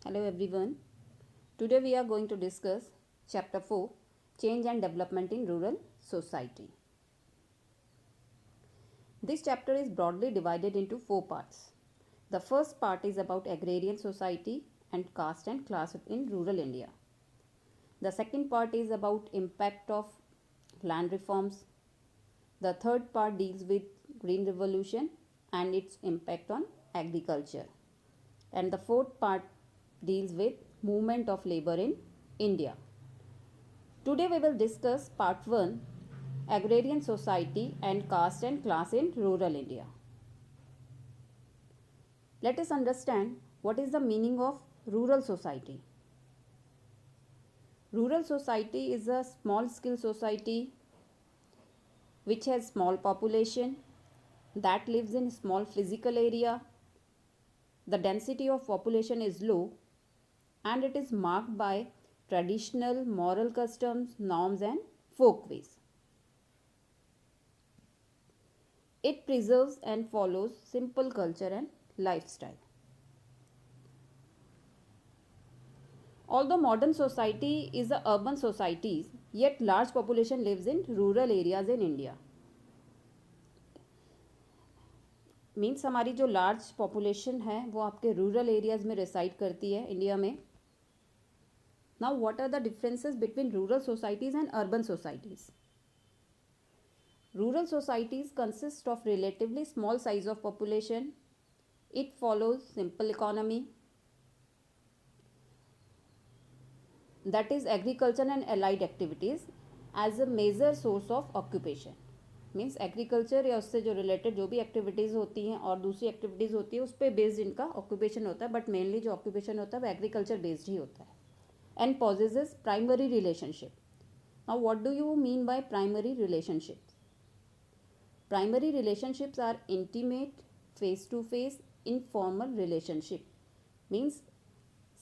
Hello everyone. Today we are going to discuss chapter 4, Change and Development in Rural Society. This chapter is broadly divided into 4 parts. The first part is about agrarian society and caste and class in rural India. The second part is about impact of land reforms. The third part deals with green revolution and its impact on agriculture. And the fourth part deals with movement of labor in India. Today we will discuss part 1, agrarian society and caste and class in rural India. Let us understand what is the meaning of rural society. Rural society is a small scale society which has small population that lives in small physical area. The density of population is low and it is marked by traditional moral customs, norms and folkways. It preserves and follows simple culture and lifestyle. Although modern society is a urban societies, yet large population lives in rural areas in India. Means हमारी जो large population है वो आपके rural areas में reside करती है India में. Now what are the differences between rural societies and urban societies. Rural societies consist of relatively small size of population. It follows simple economy, that is agriculture and allied activities as a major source of occupation. Means agriculture या उससे जो related जो भी activities होती हैं और दूसरी activities होती है उस पर बेस्ड इनका ऑक्यूपेशन होता है, बट मेनली जो ऑक्यूपेशन होता है वो एग्रीकल्चर बेस्ड ही होता है. And possesses primary relationship. Now what do you mean by primary relationship. Primary relationships are intimate, face to face, informal relationship. Means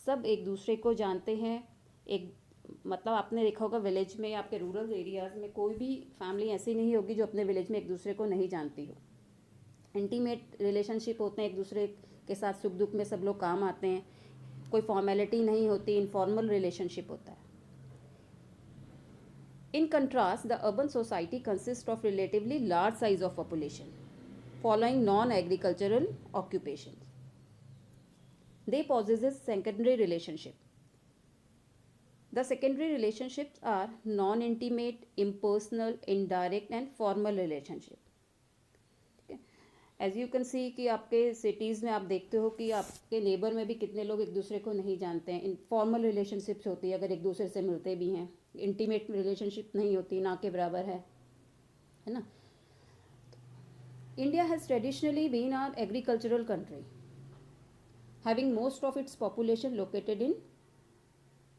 सब एक दूसरे को जानते हैं. एक मतलब आपने देखा होगा विलेज में, आपके रूरल एरियाज़ में कोई भी फैमिली ऐसी नहीं होगी जो अपने विलेज में एक दूसरे को नहीं जानती हो. इंटीमेट रिलेशनशिप होते हैं, एक दूसरे के साथ सुख दुख में सब लोग काम आते हैं, कोई फॉर्मेलिटी नहीं होती, इनफॉर्मल रिलेशनशिप होता है. In contrast, the urban society consists of relatively large size of population, following non-agricultural occupations. They possess secondary relationship. The secondary relationships are non-intimate, impersonal, indirect and formal relationship. As you can see कि आपके cities में आप देखते हो कि आपके neighbour में भी कितने लोग एक दूसरे को नहीं जानते हैं. इनफॉर्मल रिलेशनशिप्स होती है, अगर एक दूसरे से मिलते भी हैं. इंटीमेट रिलेशनशिप नहीं होती, ना के बराबर है ना. India has traditionally been are agricultural country, having most of its population located in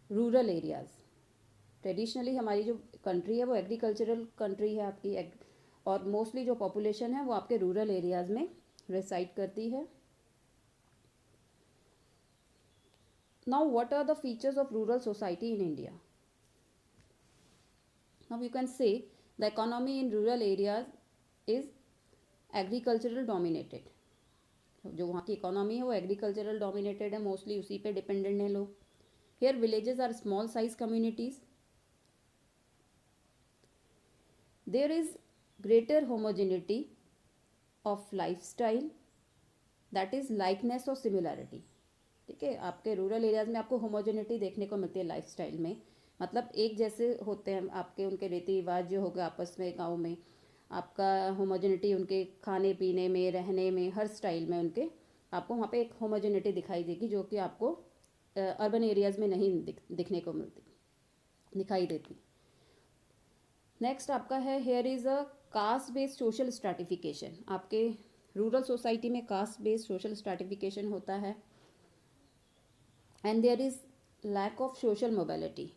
rural areas. Traditionally हमारी जो कंट्री है वो एग्रीकल्चरल कंट्री है आपकी, और मोस्टली जो पॉपुलेशन है वो आपके रूरल एरियाज़ में रिसाइड करती है. Now what are the features of rural society in India. Now you can say the economy in rural areas is agricultural dominated. जो वहाँ की इकोनॉमी है वो एग्रीकल्चरल डोमिनेटेड है, मोस्टली उसी पे डिपेंडेंट हैं लोग. Here villages are small size communities. There is greater homogeneity of lifestyle, that is likeness और similarity. ठीक है, आपके रूरल एरियाज में आपको होमोजेनिटी देखने को मिलती है लाइफस्टाइल में. मतलब एक जैसे होते हैं आपके, उनके रीति रिवाज जो होगा आपस में गाँव में, आपका होमोजेनिटी उनके खाने पीने में, रहने में, हर स्टाइल में उनके आपको वहाँ पे एक होमोजेनिटी दिखाई देगी जो कि आपको अर्बन एरियाज़ में नहीं दिखने को दिखाई देती. नेक्स्ट आपका है here is a caste based social stratification. आपके रूरल सोसाइटी में कास्ट बेस्ड सोशल स्ट्रैटिफिकेशन होता है. And there is lack of social mobility.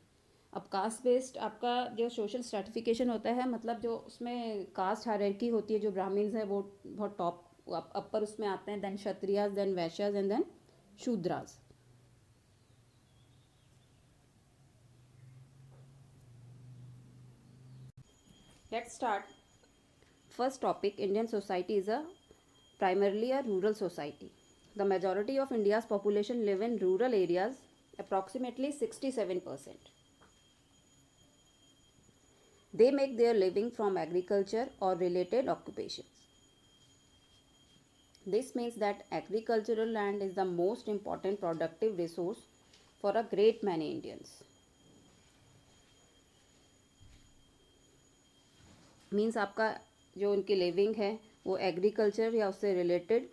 अब कास्ट बेस्ड आपका जो सोशल स्ट्रैटिफिकेशन होता है, मतलब जो उसमें कास्ट हायरार्की होती है, जो ब्राह्मण्स है वो बहुत टॉप अपर उसमें आते हैं, then Kshatriyas, then Vaishyas and then Shudras. Let's start. First topic, Indian society is a primarily a rural society. The majority of India's population live in rural areas, approximately 67%. They make their living from agriculture or related occupations. This means that agricultural land is the most important productive resource for a great many Indians. Means आपका जो उनकी living है वो agriculture या उससे related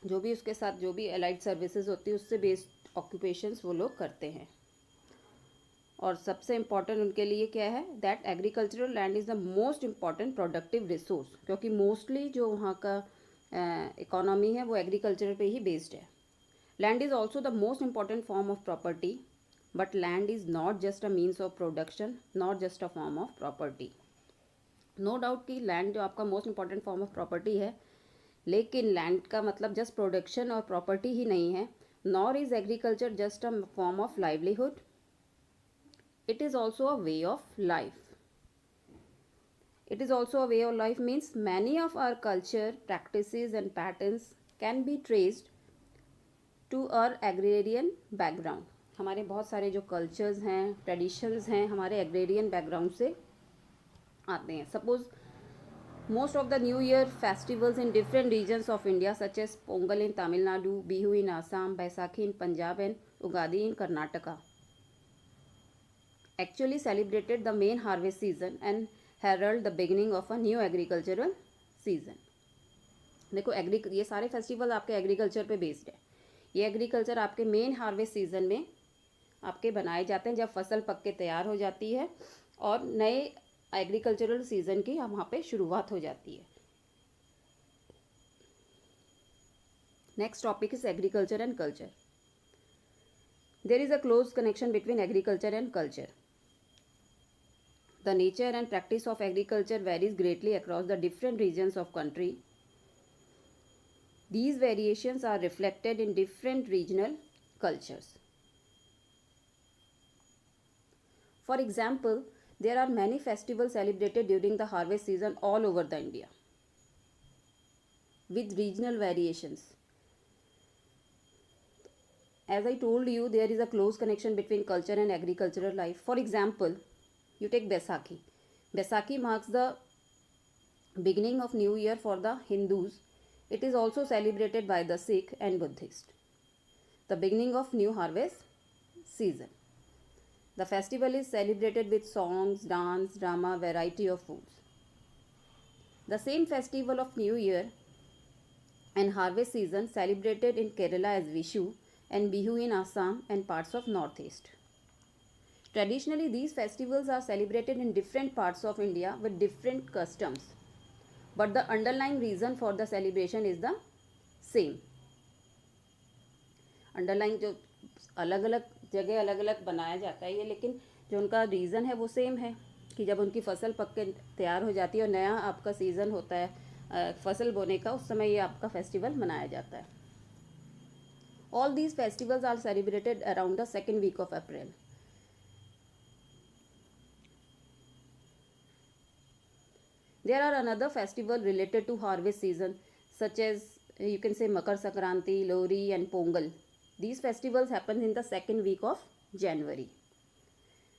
जो भी उसके साथ जो भी एलाइड सर्विसेज होती है उससे बेस्ड ऑक्यूपेशंस वो लोग करते हैं. और सबसे इम्पॉर्टेंट उनके लिए क्या है, that agricultural land is the most important productive resource, क्योंकि मोस्टली जो वहाँ का इकोनॉमी है वो एग्रीकल्चर पे ही बेस्ड है. Land is also the most important form of property, but land is not just a means of production, not just a form of property. No doubt कि लैंड जो आपका most important form of property है, लेकिन land का मतलब just production और property ही नहीं है. Nor is agriculture just a form of livelihood, it is also a way of life. It is also a way of life means many of our culture, practices and patterns can be traced to our agrarian background. हमारे बहुत सारे जो cultures हैं, traditions हैं, हमारे agrarian background से आते हैं. Suppose most of the new year festivals in different regions of India such as Pongal in Tamil Nadu, Bihu in Assam, Baisakhi in Punjab and Ugadi in Karnataka actually celebrated the main harvest season and herald the beginning of a new agricultural season. देखो ये सारे festival आपके agriculture पे based है. ये agriculture आपके main harvest season में आपके बनाए जाते हैं जब फसल पक के तैयार हो जाती है और नए एग्रीकल्चरल सीजन की वहाँ पे शुरुआत हो जाती है. Next topic is agriculture and culture. There is a close connection between agriculture and culture. The nature and practice of agriculture varies greatly across the different regions of country. These variations are reflected in different regional cultures. For example, there are many festivals celebrated during the harvest season all over the India with regional variations. As I told you, there is a close connection between culture and agricultural life. For example, you take Baisakhi. Baisakhi marks the beginning of new year for the Hindus. It is also celebrated by the Sikh and Buddhist. The beginning of new harvest season. The festival is celebrated with songs, dance, drama, variety of foods. The same festival of new year and harvest season celebrated in Kerala as Vishu and Bihu in Assam and parts of Northeast. Traditionally, these festivals are celebrated in different parts of India with different customs, but the underlying reason for the celebration is the same. Underlying जो अलग अलग जगह अलग अलग बनाया जाता है ये, लेकिन जो उनका रीज़न है वो सेम है कि जब उनकी फसल पक के तैयार हो जाती है और नया आपका सीज़न होता है फसल बोने का, उस समय ये आपका फेस्टिवल मनाया जाता है. All these festivals are celebrated around the second week of April. There are another festival related to harvest season such as you can say Makar Sankranti, Lohri and Pongal. These festivals happen in the second week of January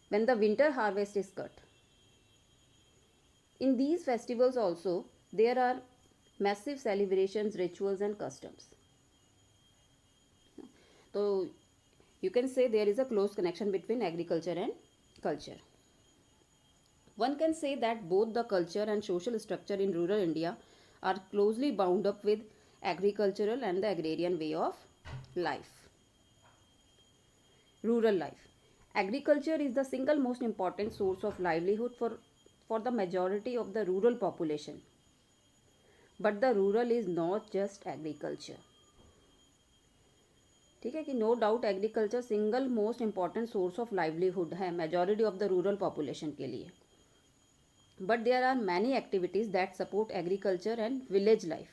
when the winter harvest is cut. In these festivals also there are massive celebrations, rituals and customs. So you can say there is a close connection between agriculture and culture. One can say that both the culture and social structure in rural India are closely bound up with agricultural and the agrarian way of life. Rural life. Agriculture is the single most important source of livelihood for the majority of the rural population. But the rural is not just agriculture. ठीक है कि no doubt agriculture single most important source of livelihood है majority of the rural population के लिए. But there are many activities that support agriculture and village life.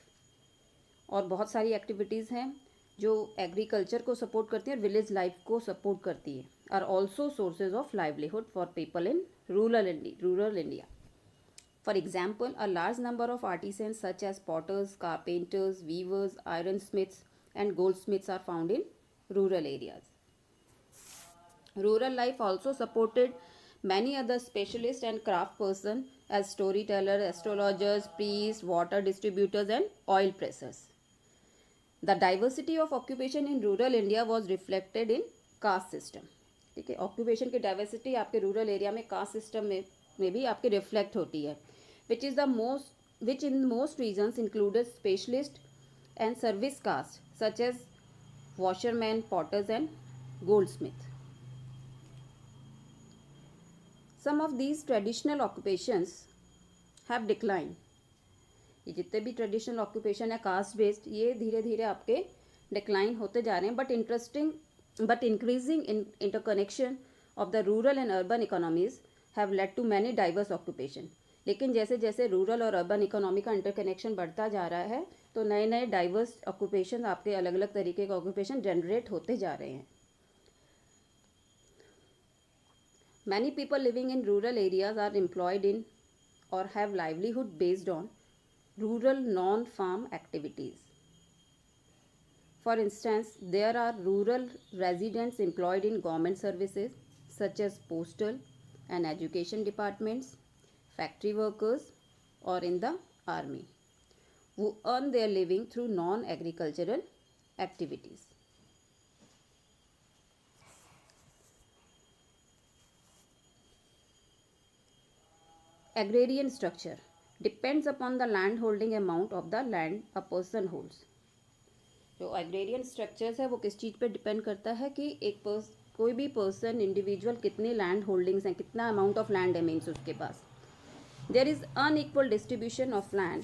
और बहुत सारी activities हैं जो एग्रीकल्चर को सपोर्ट करती हैं और विलेज लाइफ को सपोर्ट करती है. Are also sources of livelihood for people in rural India. For example, a large number of artisans such as potters, carpenters, weavers, iron smiths and goldsmiths are found in rural areas. Rural life also supported many other specialists and craft persons as storytellers, astrologers, priests, water distributors, and oil pressers. The diversity of occupation in rural India was reflected in caste system. ठीक है, occupation की diversity आपके rural area में caste system में भी आपके reflect होती है, which in most regions included specialist and service caste such as washermen, potters, and goldsmith. Some of these traditional occupations have declined. ये जितने भी ट्रेडिशनल ऑक्यूपेशन है कास्ट बेस्ड, ये धीरे धीरे आपके डिक्लाइन होते जा रहे हैं. But increasing interconnection of the rural and urban economies have led to many diverse occupation. लेकिन जैसे जैसे रूरल और अर्बन इकोनॉमी का इंटरकनेक्शन बढ़ता जा रहा है तो नए नए डाइवर्स ऑक्यूपेशन आपके अलग अलग तरीके के ऑक्यूपेशन जनरेट होते जा रहे हैं. Many people living in rural areas are employed in और have livelihood based on rural non-farm activities. For instance, there are rural residents employed in government services such as postal and education departments, factory workers, or in the army, who earn their living through non-agricultural activities. Agrarian structure depends upon the land holding amount of the land a person holds. जो agrarian structures है वो किस चीज़ पे depend करता है कि कोई भी पर्सन इंडिविजुअल कितनी लैंड होल्डिंग्स हैं, कितना अमाउंट ऑफ लैंड है मीन्स उसके पास. There is unequal distribution of land.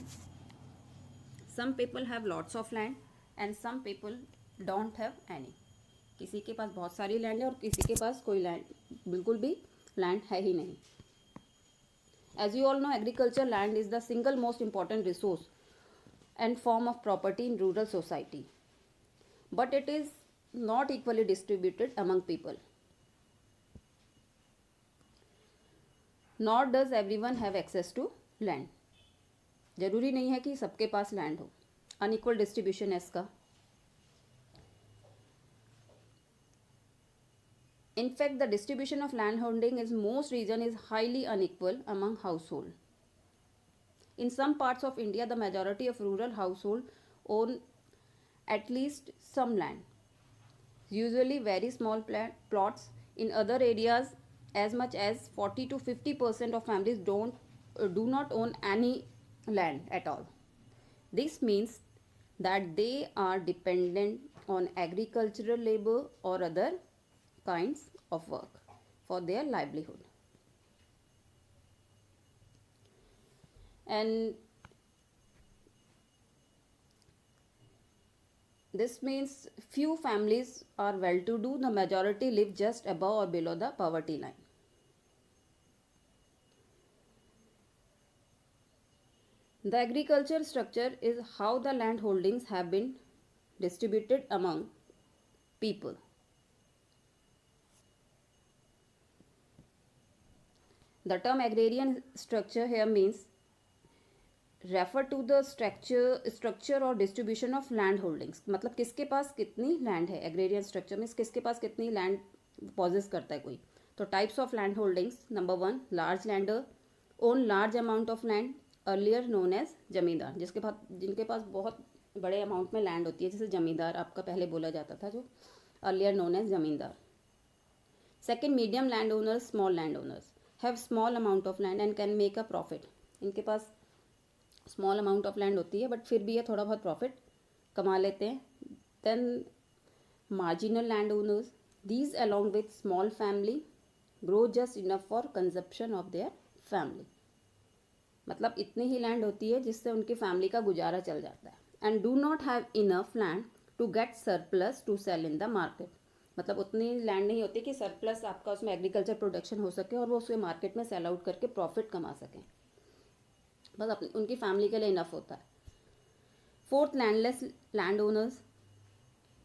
Some people have lots of land and some people don't have any. किसी के पास बहुत सारी लैंड है और किसी के पास कोई लैंड बिल्कुल भी लैंड है ही नहीं. As you all know, agriculture land is the single most important resource and form of property in rural society. But it is not equally distributed among people. Nor does everyone have access to land. जरूरी नहीं है कि सबके पास land हो. Unequal distribution है इसका. In fact, the distribution of land holding in most regions is highly unequal among households. In some parts of India, the majority of rural households own at least some land, usually very small plots. In other areas, as much as 40 to 50% of families do not own any land at all. This means that they are dependent on agricultural labor or other kinds of work for their livelihood. And this means few families are well to do, the majority live just above or below the poverty line. The agriculture structure is how the land holdings have been distributed among people. The term agrarian structure here means refer to the structure or distribution of land holdings. मतलब किसके पास कितनी land है. Agrarian structure means किसके पास कितनी land pauses करता है कोई. तो types of land holdings. Number 1, large lander own large amount of land, earlier known as zamindar. जिनके पास बहुत बड़े अमाउंट में लैंड होती है, जैसे जमींदार आपका पहले बोला जाता था, जो अर्लियर नोन एज जमींदार. Second, medium land owners, small land owners have small amount of land and can make a profit. इनके पास small amount of land होती है बट फिर भी ये थोड़ा बहुत profit कमा लेते हैं. Then marginal land owners, these along with small family grow just enough for consumption of their family. मतलब इतनी ही लैंड होती है जिससे उनकी फैमिली का गुजारा चल जाता है. And do not have enough land to get surplus to sell in the market. मतलब उतनी लैंड नहीं होती कि सरप्लस आपका उसमें एग्रीकल्चर प्रोडक्शन हो सके और वो उसके मार्केट में सेल आउट करके प्रॉफिट कमा सकें. बस उनकी फैमिली के लिए इनफ होता है. Fourth, landless land owners.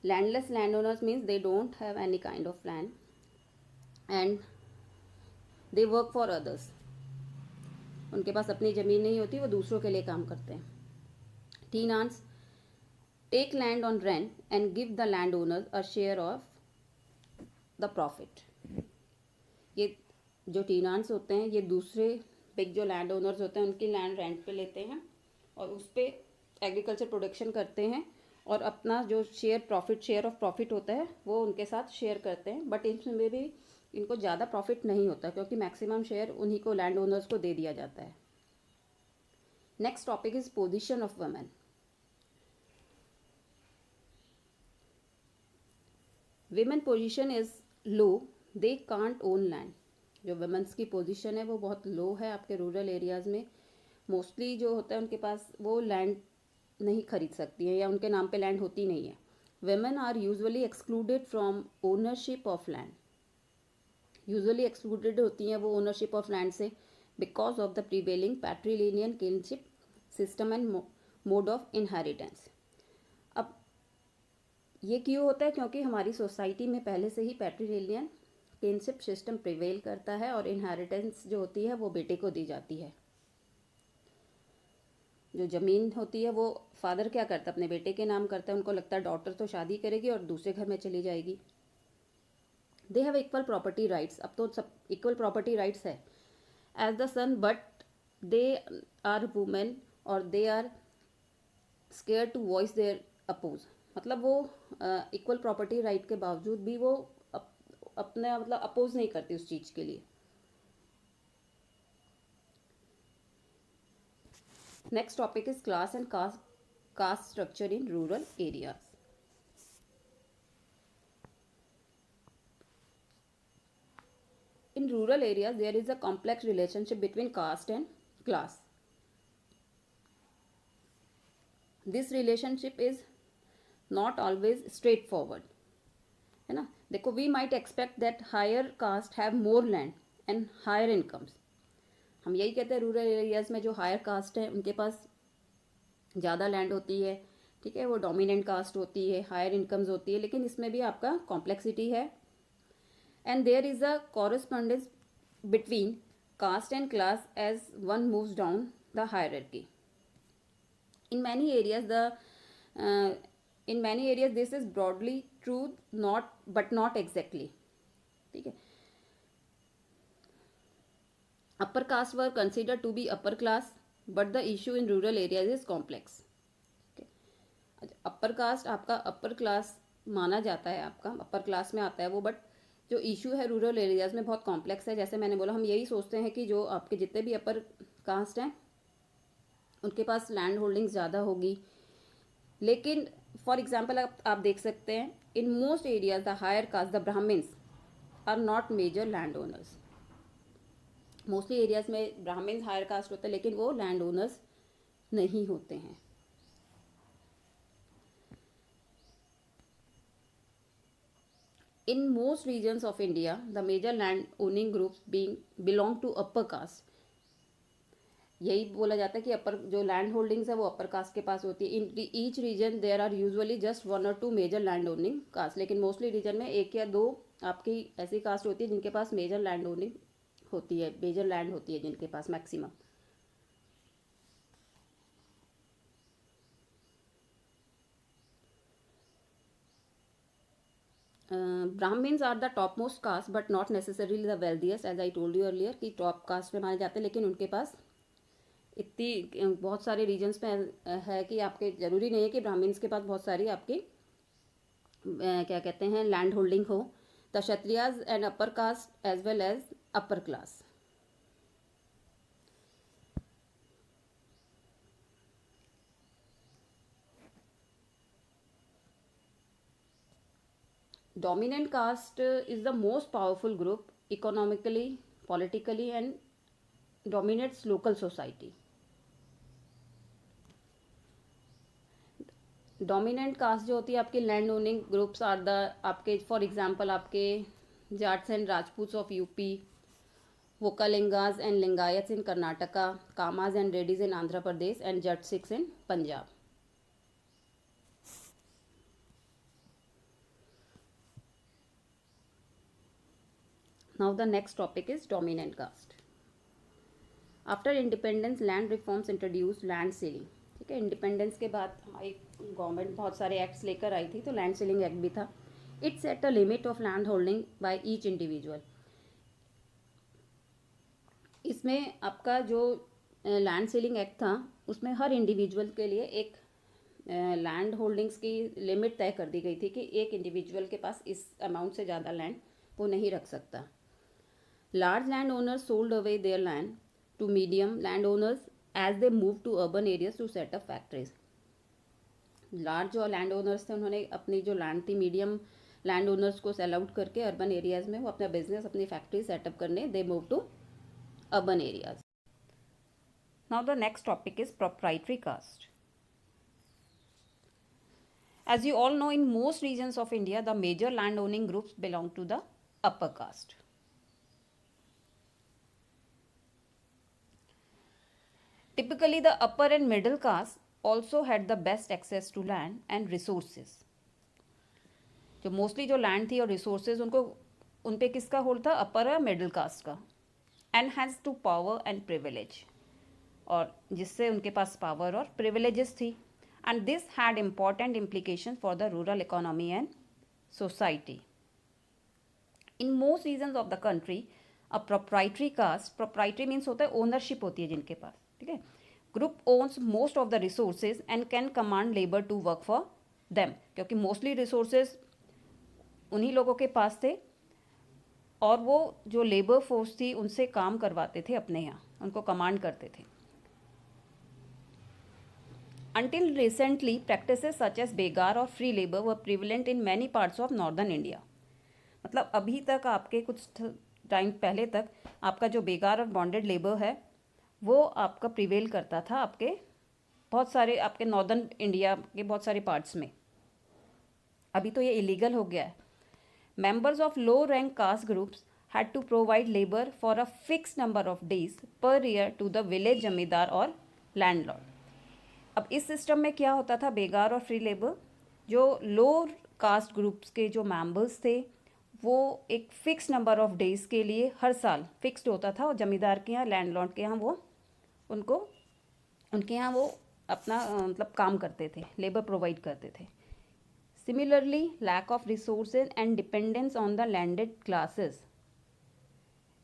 Landless land owners means they don't have any kind of land and they work for others. उनके पास अपनी ज़मीन नहीं होती, वो दूसरों के लिए काम करते हैं. Tenants, take land on rent and give the land owners a share of the profit. ये जो टीनांट्स होते हैं ये दूसरे बिग जो लैंड ओनर्स होते हैं उनकी लैंड रेंट पे लेते हैं और उस पर एग्रीकल्चर प्रोडक्शन करते हैं और अपना जो शेयर ऑफ प्रॉफिट होता है वो उनके साथ शेयर करते हैं। बट इसमें भी इनको ज़्यादा प्रॉफिट नहीं होता क्योंकि मैक्सिमम शेयर उन्हीं को लैंड ओनर्स को दे दिया जाता है। Next topic is position of women. Women position is low, they can't own land. जो वुमेन्स की पोजीशन है वो बहुत लो है आपके रूरल एरियाज़ में। मोस्टली जो होता है उनके पास वो लैंड नहीं खरीद सकती है या उनके नाम पे लैंड होती नहीं है। women are usually excluded from ownership of land. Usually excluded होती हैं वो ओनरशिप ऑफ लैंड से because of the prevailing patrilineal kinship system and mode of inheritance. अब ये क्यों होता है? क्योंकि हमारी सोसाइटी में पहले से ही पैट्रीलिनियन किनशिप सिस्टम प्रिवेल करता है और इनहेरिटेंस जो होती है वो बेटे को दी जाती है। जो ज़मीन होती है वो फादर क्या करता है, अपने बेटे के नाम करता है। उनको लगता है डॉटर तो शादी करेगी और दूसरे घर में चली जाएगी। They have equal property rights. अब तो सब इक्वल प्रॉपर्टी राइट्स है as the son, but they are women और they are scared to voice their oppose. मतलब वो इक्वल प्रॉपर्टी राइट के बावजूद भी वो अपने मतलब अपोज नहीं करती उस चीज़ के लिए। Next topic is class and caste structure in rural areas. In rural areas, there is a complex relationship between caste and class. This relationship is not always straightforward. है ना? देखो, we might expect that higher caste have more land and higher incomes. हम यही कहते हैं rural areas में जो higher cast है उनके पास ज़्यादा लैंड होती है, ठीक है, वो डोमिनेंट कास्ट होती है, हायर इनकम्स होती है। लेकिन इसमें भी आपका कॉम्प्लेक्सिटी है and there is a correspondence between caste and class as one moves down the hierarchy. In many areas this is broadly true, but not exactly, ठीक है। Upper caste were considered to be upper class, but the issue in rural areas is complex. Upper caste आपका upper class माना जाता है, आपका upper class में आता है वो, बट जो इशू है रूरल एरियाज़ में बहुत कॉम्प्लेक्स है। जैसे मैंने बोला, हम यही सोचते हैं कि जो आपके जितने भी अपर कास्ट हैं उनके पास लैंड होल्डिंग ज़्यादा होगी, लेकिन फॉर एग्जांपल आप देख सकते हैं in most areas the higher caste the Brahmins are not major land owners. Mostly areas में ब्राह्मण्स हायर कास्ट होते हैं लेकिन वो लैंड ओनर्स नहीं होते हैं। In most regions of India, the major land owning groups belong to upper caste. यही बोला जाता है कि अपर जो लैंड होल्डिंग्स है वो अपर कास्ट के पास होती है। In each region there are usually just 1 or 2 major land owning caste, लेकिन मोस्टली रीजन में 1 या 2 आपकी ऐसी कास्ट होती है जिनके पास मेजर लैंड ओनिंग होती है, मेजर लैंड होती है जिनके पास maximum. Brahmins are the top most caste but not necessarily the wealthiest, as I told you earlier कि टॉप कास्ट में माने जाते हैं, लेकिन उनके पास इतनी बहुत सारे रीजन्स में है कि आपके ज़रूरी नहीं है कि ब्राह्मण्स के पास बहुत सारी आपकी क्या कहते हैं लैंड होल्डिंग हो। The Kshatriyas and upper caste as well as upper class. Dominant caste is the most powerful group economically, politically and dominates local society. Dominant caste जो होती है आपकी land owning groups are the आपके for example आपके Jats and Rajputs of UP, Vokkaligas and Lingayats in Karnataka, Kammas and Reddys in Andhra Pradesh and Jat Sikhs in Punjab. Now the next topic is dominant caste. After independence, land reforms introduced land ceiling. ठीक है, independence के बाद हमारी government बहुत सारे acts लेकर आई थी, तो लैंड सीलिंग एक्ट भी था. It set a limit of land holding by each individual. इसमें आपका जो लैंड सीलिंग एक्ट था उसमें हर इंडिविजुअल के लिए एक लैंड होल्डिंग्स की लिमिट तय कर दी गई थी कि एक इंडिविजुअल के पास इस अमाउंट से ज़्यादा लैंड वो नहीं रख सकता. Large land owners sold away their land to medium land owners as they move to urban areas to set up factories. Large जो लैंड ओनर्स थे उन्होंने अपनी जो लैंड थी मीडियम लैंड ओनर्स को सेल आउट करके अर्बन एरियाज में वो अपना बिजनेस अपनी फैक्ट्री सेटअप करने they move to urban areas. Now the next topic is proprietary caste. As you all know, in most regions of India, the major land owning groups belong to the upper caste. Typically, the upper and middle caste also had the best access to land and resources. जो mostly जो land थी और resources उनको उन पे किसका hold था, upper या मिडिल कास्ट का. And has to power and privilege, और जिससे उनके पास पावर और प्रिविलेजेस थी. And this had important implications for the rural economy and society. In most regions of the country, a proprietary caste, proprietary means होता है ownership होती है जिनके पास, ठीक है. Group owns most of the resources and can command labor to work for them, क्योंकि mostly resources उन्हीं लोगों के पास थे और वो जो लेबर फोर्स थी उनसे काम करवाते थे अपने यहाँ, उनको कमांड करते थे. Until recently, practices such as बेगार और free labor were prevalent in many parts of northern India. मतलब अभी तक आपके कुछ टाइम पहले तक आपका जो बेगार और बॉन्डेड लेबर है वो आपका प्रिवेल करता था आपके बहुत सारे आपके नॉर्दर्न इंडिया के बहुत सारे पार्ट्स में. अभी तो ये इलीगल हो गया है. Members of low rank caste groups had to provide labor for a fixed number of days per year to the village जमींदार और लैंडलॉर्ड. अब इस सिस्टम में क्या होता था, बेगार और फ्री लेबर, जो लो कास्ट ग्रुप्स के जो मेंबर्स थे वो एक फिक्स नंबर ऑफ डेज के लिए हर साल फिक्स्ड होता था और जमींदार के यहाँ लैंडलॉर्ड के यहाँ वो उनके यहाँ वो अपना मतलब काम करते थे, लेबर प्रोवाइड करते थे. Similarly lack of resources and dependence on the landed classes,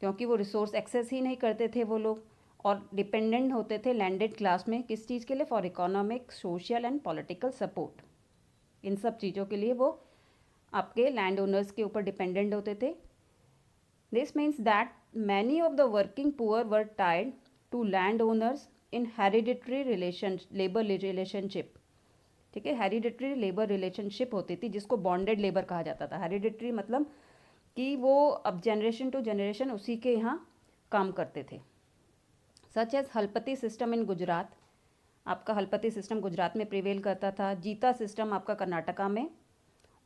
क्योंकि वो रिसोर्स एक्सेस ही नहीं करते थे वो लोग और डिपेंडेंट होते थे लैंडेड क्लास में किस चीज़ के लिए, for economic social and political support. इन सब चीज़ों के लिए वो आपके लैंड ओनर्स के ऊपर डिपेंडेंट होते थे. This means that many of the working poor were tied to land owners in hereditary labour relationship. ठीक है, हेरिडिटरी लेबर रिलेशनशिप होती थी जिसको बॉन्डेड लेबर कहा जाता था. हेरिडिटरी मतलब कि वो अब जनरेशन टू जनरेशन उसी के यहाँ काम करते थे. Such as Halpati system in Gujarat, आपका हलपति सिस्टम गुजरात में प्रिवेल करता था. जीता सिस्टम आपका कर्नाटका में.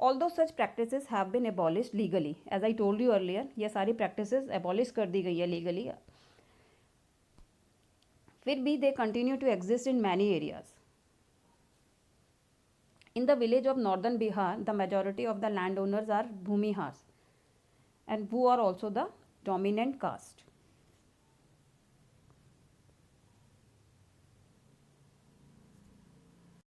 Although such practices have been abolished legally, as I told you earlier, ये सारी प्रैक्टिसेस एबॉलिश कर दी गई है लीगली. फिर भी they continue to exist in many areas. In the village of northern Bihar, the majority of the landowners are Bhumihars and who are also the dominant caste.